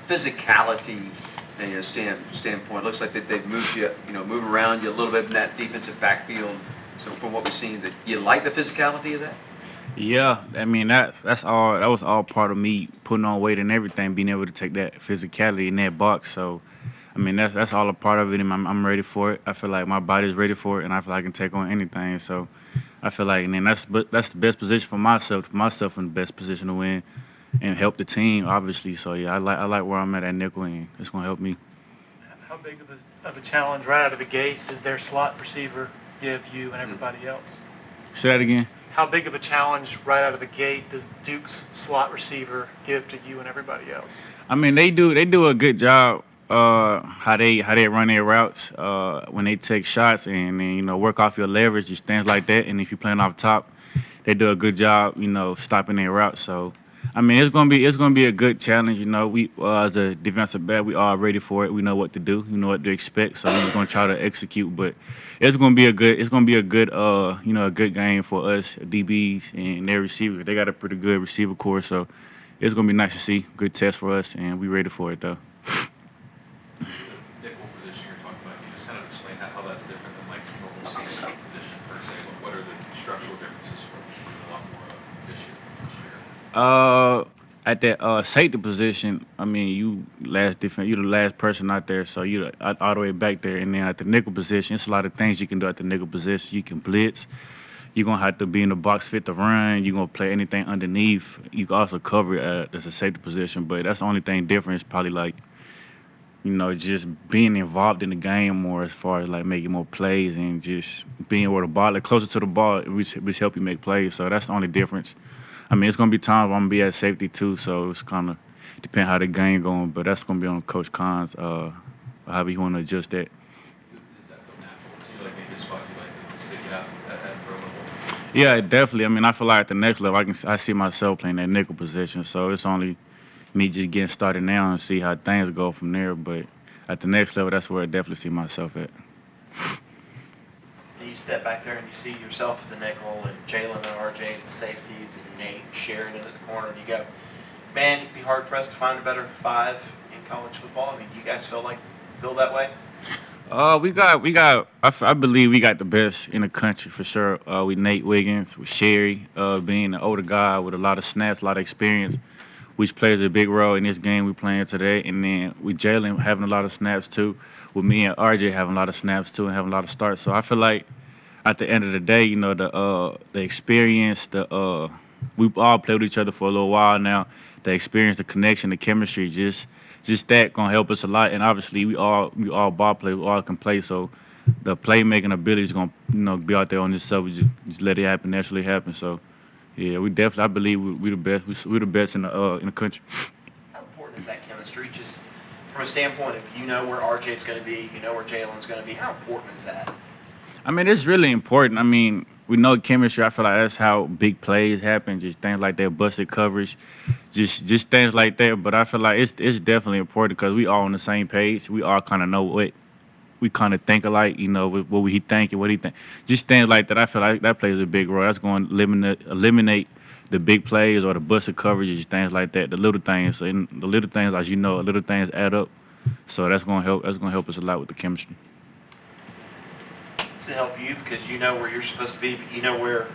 physicality standpoint? Looks like that they've moved you, move around you a little bit in that defensive backfield. So from what we've seen, that you like the physicality of that? Yeah, I mean that's all. That was all part of me putting on weight and everything, being able to take that physicality in that box. So, I mean that's all a part of it, and I'm ready for it. I feel like my body's ready for it, and I feel like I can take on anything. So, I feel like, and then that's the best position for myself. Put myself in the best position to win and help the team, obviously. So yeah, I like where I'm at nickel, and it's gonna help me. How big of a challenge right out of the gate does their slot receiver give you and everybody else? Say that again. How big of a challenge right out of the gate does Duke's slot receiver give to you and everybody else? I mean, they do a good job. How they run their routes. When they take shots and then, work off your leverage, just things like that. And if you're playing off top, they do a good job. Stopping their routes. So, I mean, it's gonna be a good challenge. We as a defensive back, we are ready for it. We know what to do. We know what to expect. So we're just gonna try to execute. But it's gonna be a good a good game for us DBs and their receivers. They got a pretty good receiver core. So it's gonna be nice to see. Good test for us, and we ready for it though. Nickel position you're talking about, can you just kind of explain how that's different than like normal safety position per se? What are the structural differences from a lot more this year? At that safety position, I mean, you're the last person out there, so you're all the way back there. And then at the nickel position, it's a lot of things you can do at the nickel position. You can blitz. You're gonna have to be in the box fit to run. You're gonna play anything underneath. You can also cover it as a safety position, but that's the only thing different. Is probably like just being involved in the game more as far as like making more plays and just being where the ball, like closer to the ball, which help you make plays. So that's the only difference. I mean, it's gonna be times where I'm gonna be at safety too, so it's kind of depend how the game going. But that's gonna be on Coach Khan's however you want to adjust that. Does that feel natural to you? Like maybe a spot you like to stick it out at pro level? Yeah, definitely. I mean, I feel like at the next level, I see myself playing that nickel position. So it's only me just getting started now and see how things go from there. But at the next level, that's where I definitely see myself at. You step back there and you see yourself at the nickel and Jalen and RJ, the safeties, and Nate Sheridan at the corner, and you go, man, you'd be hard pressed to find a better five in college football. I mean, do you guys feel that way? I believe we got the best in the country for sure. With Nate Wiggins, with Sherry, being an older guy with a lot of snaps, a lot of experience, which plays a big role in this game we're playing today. And then with Jalen having a lot of snaps too, with me and RJ having a lot of snaps too and having a lot of starts. So I feel like at the end of the day, the experience, we all played with each other for a little while now. The experience, the connection, the chemistry, just that gonna help us a lot. And obviously, we all ball play, we all can play. So the playmaking ability is gonna be out there on this stuff. We just let it happen, naturally happen. So yeah, I believe we the best. We're the best in the country. How important is that chemistry? Just from a standpoint of where RJ's going to be, where Jalen's going to be. How important is that? I mean, it's really important. I mean, we know chemistry. I feel like that's how big plays happen. Just things like that, busted coverage, just things like that. But I feel like it's definitely important because we all on the same page. We all kind of know what we kind of think alike. What he think and what he think. Just things like that. I feel like that plays a big role. That's going to eliminate the big plays or the busted coverages, things like that. The little things, and the little things, as little things add up. So that's going to help. That's going to help us a lot with the chemistry. To help you because you know where you're supposed to be, but you know where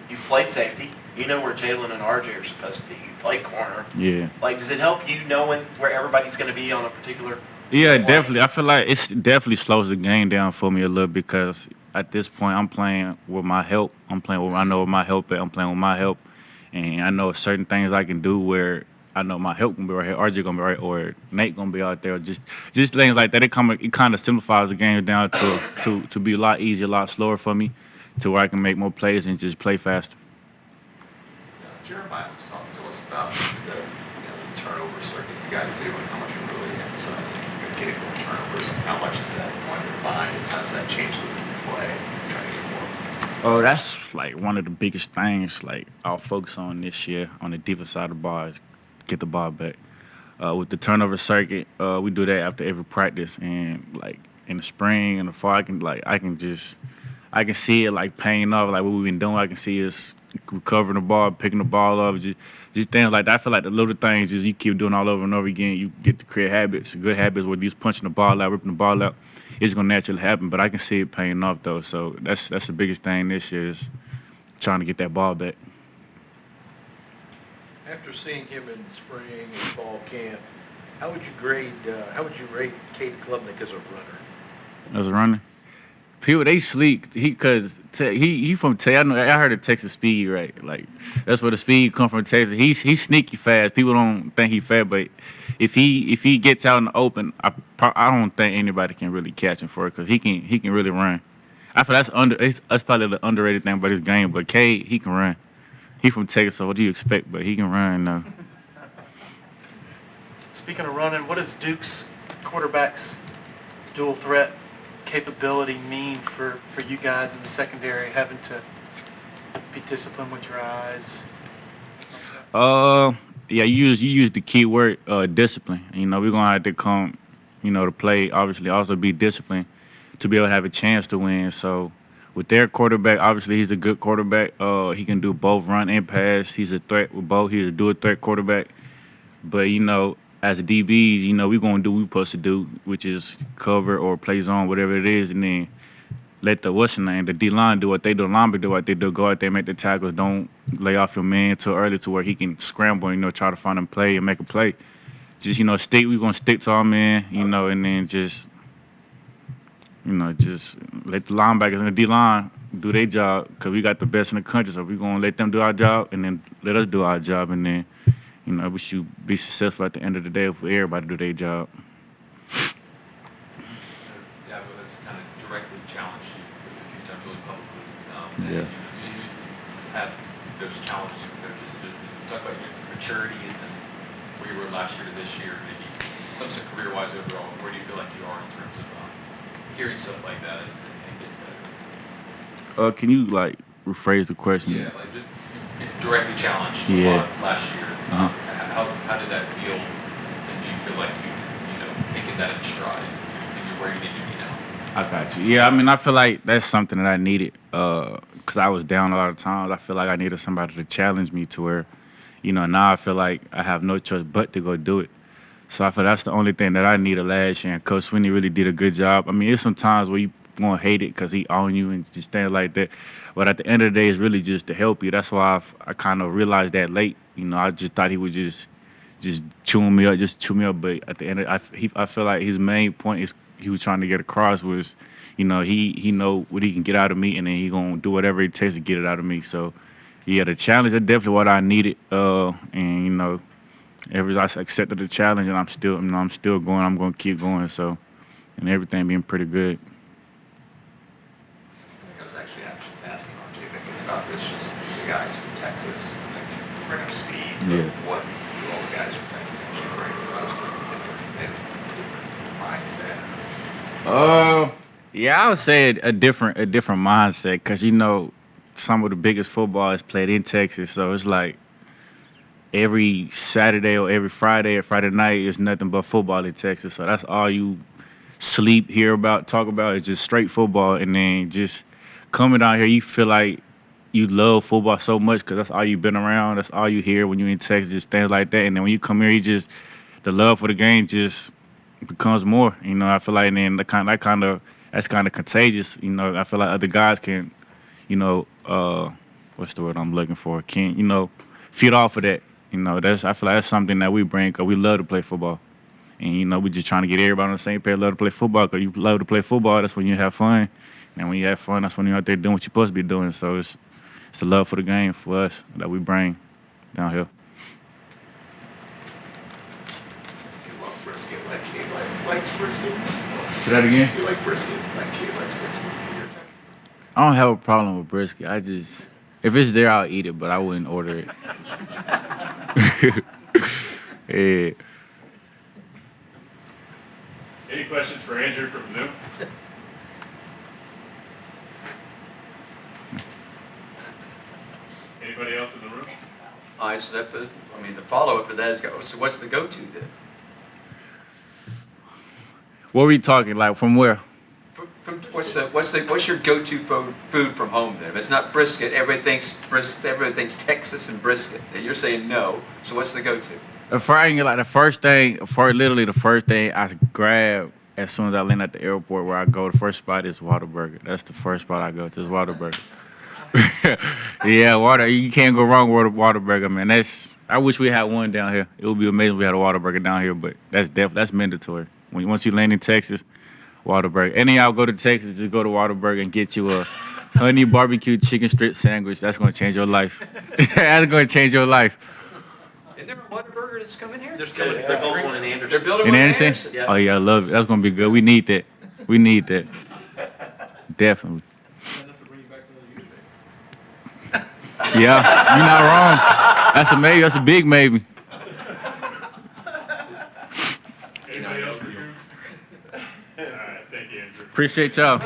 you've played safety. You know where Jalen and RJ are supposed to be. You played corner. Yeah. Like, does it help you knowing where everybody's going to be on a particular? Yeah, definitely. I feel like it definitely slows the game down for me a little because at this point I'm playing with my help. I'm playing where I know where my help at. I'm playing with my help, and I know certain things I can do where I know my help gonna be right here, RJ gonna be right, or Nate gonna be out there. Just things like that. It kind of simplifies the game down to be a lot easier, a lot slower for me, to where I can make more plays and just play faster. Jeremiah was talking to us about the turnover circuit you guys do and how much you're really emphasizing getting more turnovers. How much is that on your mind and how does that change the play? Trying to get more. Oh, that's like one of the biggest things. Like I'll focus on this year on the defense side of the ball is get the ball back. With the turnover circuit, we do that after every practice, and like in the spring and the fall, I can see it like paying off. Like what we've been doing, I can see us recovering the ball, picking the ball up, just things like that. I feel like the little things just you keep doing all over and over again, you get to create habits, good habits where you just punching the ball out, ripping the ball out. It's gonna naturally happen, but I can see it paying off though. So that's the biggest thing this year is trying to get that ball back. After seeing him in spring and fall camp, how would you rate Cade Klubnik as a runner? As a runner, people they sleep. He from Texas. I heard of Texas speed, right? Like that's where the speed come from. Texas. He's sneaky fast. People don't think he fast, but if he gets out in the open, I don't think anybody can really catch him for it because he can really run. I feel that's probably the underrated thing about his game. But Cade, he can run. He from Texas, so what do you expect? But he can run though. Speaking of running, what does Duke's quarterback's dual threat capability mean for you guys in the secondary, having to be disciplined with your eyes? Yeah, you use the key word discipline. You know, we're gonna have to come, to play. Obviously, also be disciplined to be able to have a chance to win. So, with their quarterback, obviously he's a good quarterback. He can do both run and pass. He's a threat with both. He's a dual threat quarterback. But as a DBs, we're gonna do what we're supposed to do, which is cover or play zone, whatever it is, and then let the D line do what they do, linebacker do what they do, go out there, make the tackles, don't lay off your man too early to where he can scramble and try to find him play and make a play. Just we're gonna stick to our man, and then just let the linebackers and the D line do their job because we got the best in the country. So we're gonna let them do our job and then let us do our job, and then we should be successful at the end of the day if everybody do their job. Dabo has kind of directly challenged you a few times really publicly. Yeah. And you have those challenges from coaches. Talk about your maturity and then where you were last year to this year, maybe Clemson career-wise overall. Where do you feel like you are in terms of hearing stuff like that and getting better? Can you rephrase the question? Yeah, like just directly challenged last year. Uh-huh. How did that feel? And do you feel like you've taken that in stride and you're where you need to be now? I got you. Yeah, I feel like that's something that I needed because I was down a lot of times. I feel like I needed somebody to challenge me to where, now I feel like I have no choice but to go do it. So I feel that's the only thing that I needed last year. And Coach Swinney really did a good job. There's some times where you going to hate it because he on you and just things like that. But at the end of the day, it's really just to help you. That's why I kind of realized that late. I just thought he would just chew me up. But at the end, I feel like his main point is he was trying to get across was, he know what he can get out of me, and then he gonna do whatever it takes to get it out of me. So, yeah, the challenge is definitely what I needed. And I accepted the challenge, and I'm still going. I'm gonna keep going. So, and everything being pretty good. I was actually asking RJ Nichols about this, just the guys from Texas, bring up speed. Yeah. What do all the guys from Texas actually bring for us and mindset? Yeah, I would say a different mindset because some of the biggest football is played in Texas, so it's like every Saturday or every Friday or Friday night is nothing but football in Texas. So that's all you sleep, hear about, talk about is just straight football. And then just coming down here, you feel like you love football so much because that's all you've been around. That's all you hear when you're in Texas, just things like that. And then when you come here, the love for the game just becomes more. I feel like then that's kind of contagious. I feel like other guys can, what's the word I'm looking for? Can feed off of that. I feel like that's something that we bring because we love to play football. And, we just trying to get everybody on the same page, love to play football because you love to play football. That's when you have fun. And when you have fun, that's when you're out there doing what you're supposed to be doing. So it's the love for the game for us that we bring down here. You love brisket like Kate likes brisket? Say that again? You like brisket like Kate likes brisket? I don't have a problem with brisket. If it's there, I'll eat it, but I wouldn't order it. Yeah. Any questions for Andrew from Zoom? Anybody else in the room? All right, so the follow-up to that is, so what's the go-to then? What were we talking, from where? From what what's your go-to food from home then? If it's not brisket, everybody thinks Texas and brisket. And you're saying no. So what's the go-to? Like literally the first thing I grab as soon as I land at the airport where I go, the first spot is Whataburger. That's the first spot I go to is Whataburger. Yeah, you can't go wrong with a Whataburger, man. I wish we had one down here. It would be amazing if we had a Whataburger down here, but that's mandatory. Once you land in Texas, Whataburger. Any y'all go to Texas, just go to Whataburger and get you a honey barbecue chicken strip sandwich. That's gonna change your life. That's gonna change your life. Isn't there a Whataburger that's coming here? They're building one in Anderson. They're building In one in Anderson? Anderson. Yeah. Oh yeah, I love it. That's gonna be good. We need that. We need that. Definitely. Yeah, you're not wrong. That's a maybe. That's a big maybe. Anybody else for you? All right, thank you, Andrew. Appreciate y'all.